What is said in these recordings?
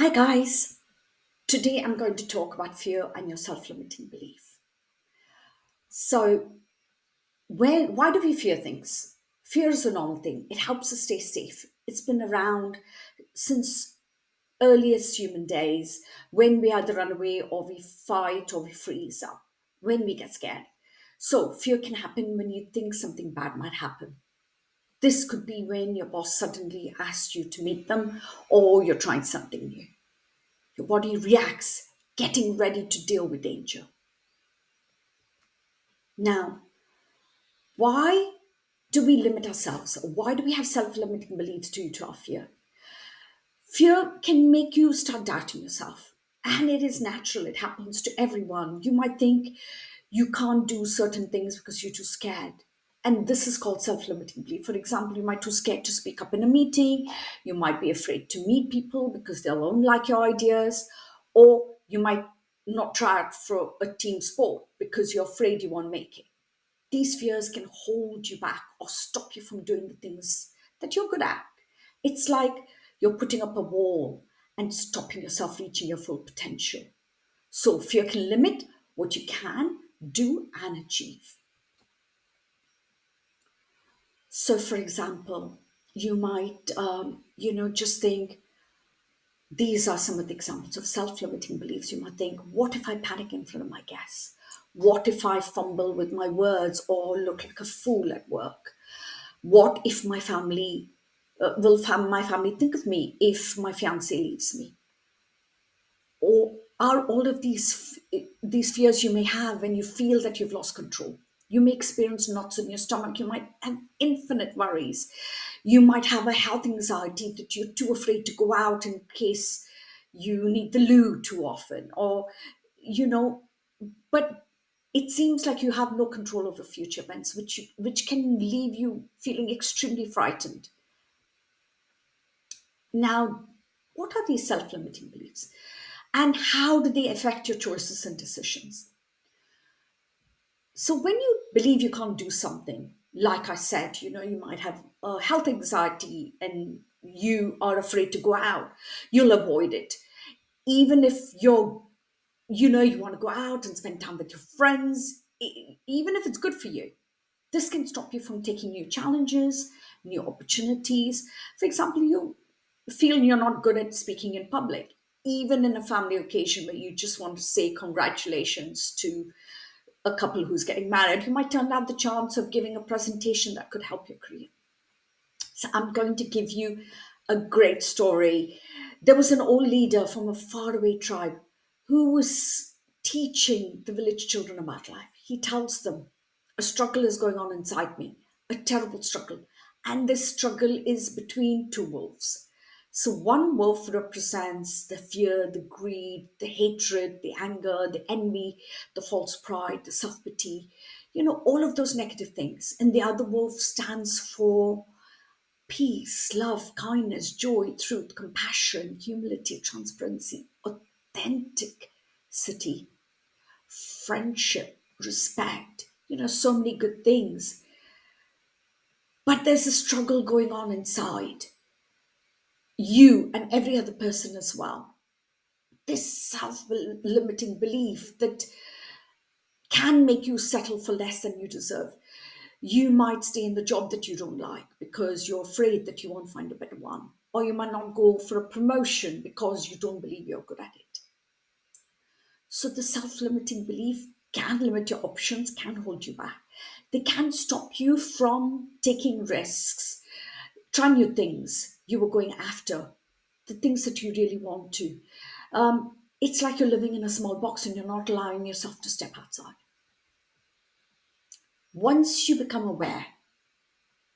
Hi, guys. Today I'm going to talk about fear and your self limiting belief. So, why do we fear things? Fear is a normal thing, it helps us stay safe. It's been around since earliest human days when we either run away or we fight or we freeze up, when we get scared. So, fear can happen when you think something bad might happen. This could be when your boss suddenly asks you to meet them or you're trying something new. Your body reacts, getting ready to deal with danger. Now, why do we limit ourselves? Why do we have self limiting beliefs due to our fear? Fear can make you start doubting yourself. And it is natural, it happens to everyone. You might think you can't do certain things because you're too scared. And this is called self limiting belief. For example, you might be too scared to speak up in a meeting. You might be afraid to meet people because they won't like your ideas. Or you might not try out for a team sport because you're afraid you won't make it. These fears can hold you back or stop you from doing the things that you're good at. It's like you're putting up a wall and stopping yourself reaching your full potential. So, fear can limit what you can do and achieve. So, for example, you might, just think these are some of the examples of self limiting beliefs. You might think, what if I panic in front of my guests? What if I fumble with my words or look like a fool at work? What if my family think of me if my fiance leaves me? Or are all of these fears you may have when you feel that you've lost control? You may experience knots in your stomach. You might have infinite worries. You might have a health anxiety that you're too afraid to go out in case you need the loo too often, or you know. But it seems like you have no control over future events, which can leave you feeling extremely frightened. Now, what are these self limiting beliefs? And how do they affect your choices and decisions? So, when you believe you can't do something, like I said, you might have a health anxiety and you are afraid to go out, you'll avoid it. Even if you want to go out and spend time with your friends, even if it's good for you, this can stop you from taking new challenges, new opportunities. For example, you feel you're not good at speaking in public, even in a family occasion where you just want to say congratulations to a couple who's getting married. You might turn down the chance of giving a presentation that could help your career. So I'm going to give you a great story. There was an old leader from a faraway tribe who was teaching the village children about life. He tells them, a struggle is going on inside me, a terrible struggle. And this struggle is between two wolves. So one wolf represents the fear, the greed, the hatred, the anger, the envy, the false pride, the self pity, all of those negative things. And the other wolf stands for peace, love, kindness, joy, truth, compassion, humility, transparency, authenticity, friendship, respect, so many good things. But there's a struggle going on inside you and every other person as well. This self limiting belief that can make you settle for less than you deserve. You might stay in the job that you don't like because you're afraid that you won't find a better one. Or you might not go for a promotion because you don't believe you're good at it. So the self limiting belief can limit your options, can hold you back. They can stop you from taking risks, try new things you were going after, the things that you really want to. It's like you're living in a small box and you're not allowing yourself to step outside. Once you become aware,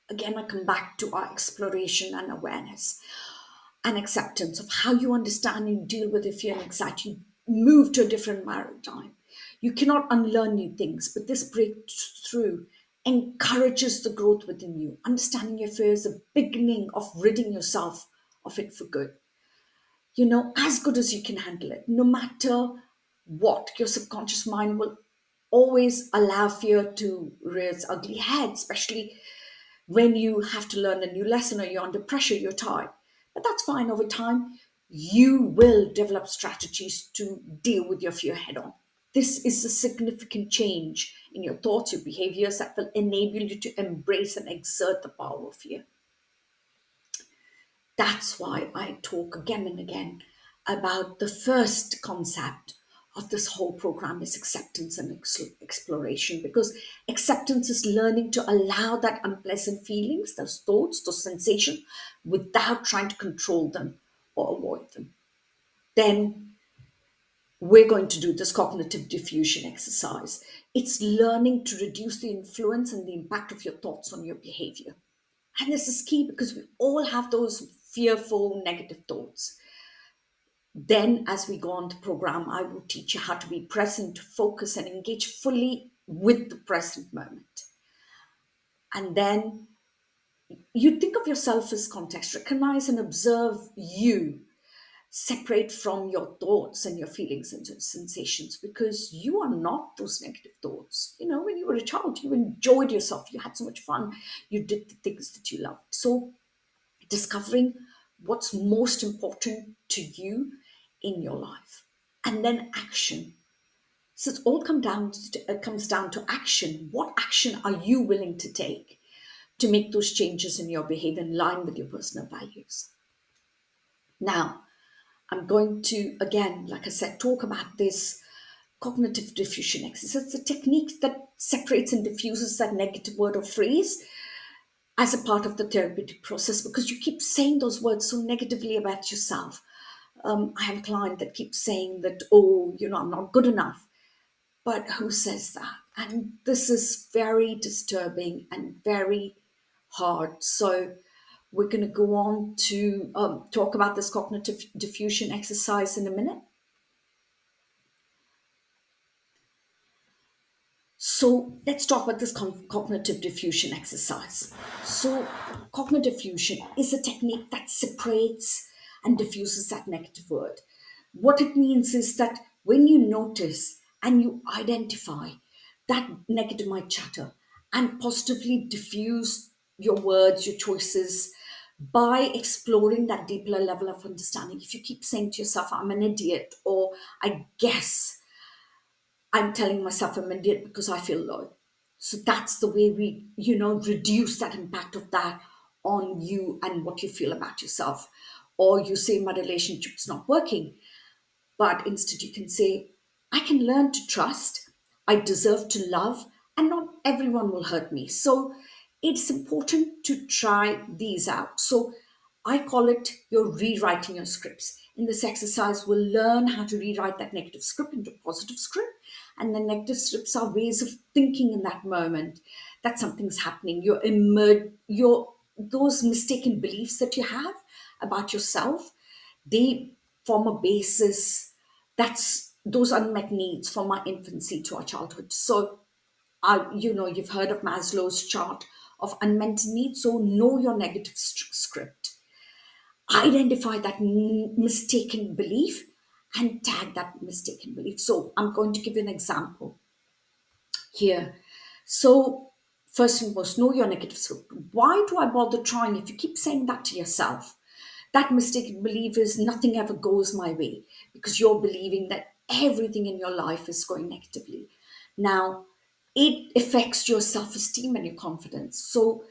again, I come back to our exploration and awareness and acceptance of how you understand and deal with your fear and anxiety. You move to a different paradigm. You cannot unlearn new things, but this breakthrough encourages the growth within you. Understanding your fear is the beginning of ridding yourself of it for good. As good as you can handle it, no matter what, your subconscious mind will always allow fear to rear its ugly head, especially when you have to learn a new lesson or you're under pressure, you're tired. But that's fine over time. you will develop strategies to deal with your fear head on. This is a significant change in your thoughts, your behaviors that will enable you to embrace and exert the power of fear. That's why I talk again and again about the first concept of this whole program is acceptance and exploration, because acceptance is learning to allow that unpleasant feelings, those thoughts, those sensations, without trying to control them or avoid them. Then we're going to do this cognitive diffusion exercise. It's learning to reduce the influence and the impact of your thoughts on your behavior. And this is key because we all have those fearful negative thoughts. Then, as we go on the program, I will teach you how to be present, focus, and engage fully with the present moment. And then you think of yourself as context, recognize and observe you, separate from your thoughts and your feelings and your sensations, because you are not those negative thoughts. You know, when you were a child, you enjoyed yourself, you had so much fun, you did the things that you loved. So, discovering what's most important to you in your life, and then action. So it's all comes down to action. What action are you willing to take to make those changes in your behavior in line with your personal values? Now, I'm going to, again, like I said, talk about this cognitive diffusion exercise. It's a technique that separates and diffuses that negative word or phrase as a part of the therapeutic process, because you keep saying those words so negatively about yourself. I have a client that keeps saying that, oh, I'm not good enough. But who says that? And this is very disturbing and very hard. So we're going to go on to talk about this cognitive diffusion exercise in a minute. So let's talk about this cognitive diffusion exercise. So, cognitive diffusion is a technique that separates and diffuses that negative word. What it means is that when you notice and you identify that negative mind chatter and positively diffuse your words, your choices, by exploring that deeper level of understanding. If you keep saying to yourself, I'm an idiot, or I guess I'm telling myself I'm an idiot because I feel low. So that's the way we, reduce that impact of that on you and what you feel about yourself. Or you say my relationship's not working, but instead you can say, I can learn to trust, I deserve to love, and not everyone will hurt me. So it's important to try these out. So I call it your rewriting your scripts. In this exercise, we'll learn how to rewrite that negative script into a positive script. And the negative scripts are ways of thinking in that moment that something's happening. Your those mistaken beliefs that you have about yourself, they form a basis. That's those unmet needs from our infancy to our childhood. So you've heard of Maslow's chart of unmet needs. So know your negative script, identify that mistaken belief, and tag that mistaken belief. So I'm going to give you an example here. So first and foremost, know your negative script. Why do I bother trying? If you keep saying that to yourself, that mistaken belief is nothing ever goes my way, because you're believing that everything in your life is going negatively. Now, it affects your self esteem and your confidence. So,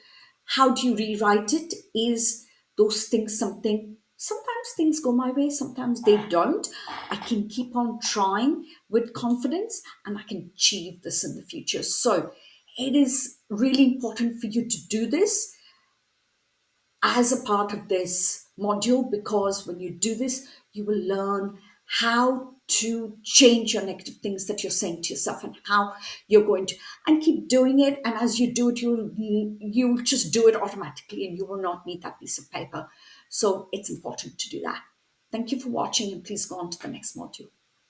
how do you rewrite it? Is those things something? Sometimes things go my way, sometimes they don't. I can keep on trying with confidence and I can achieve this in the future. So, it is really important for you to do this as a part of this module, because when you do this, you will learn how to change your negative things that you're saying to yourself and how you're going to, and keep doing it. And as you do it, you'll just do it automatically and you will not need that piece of paper. So it's important to do that. Thank you for watching, and please go on to the next module.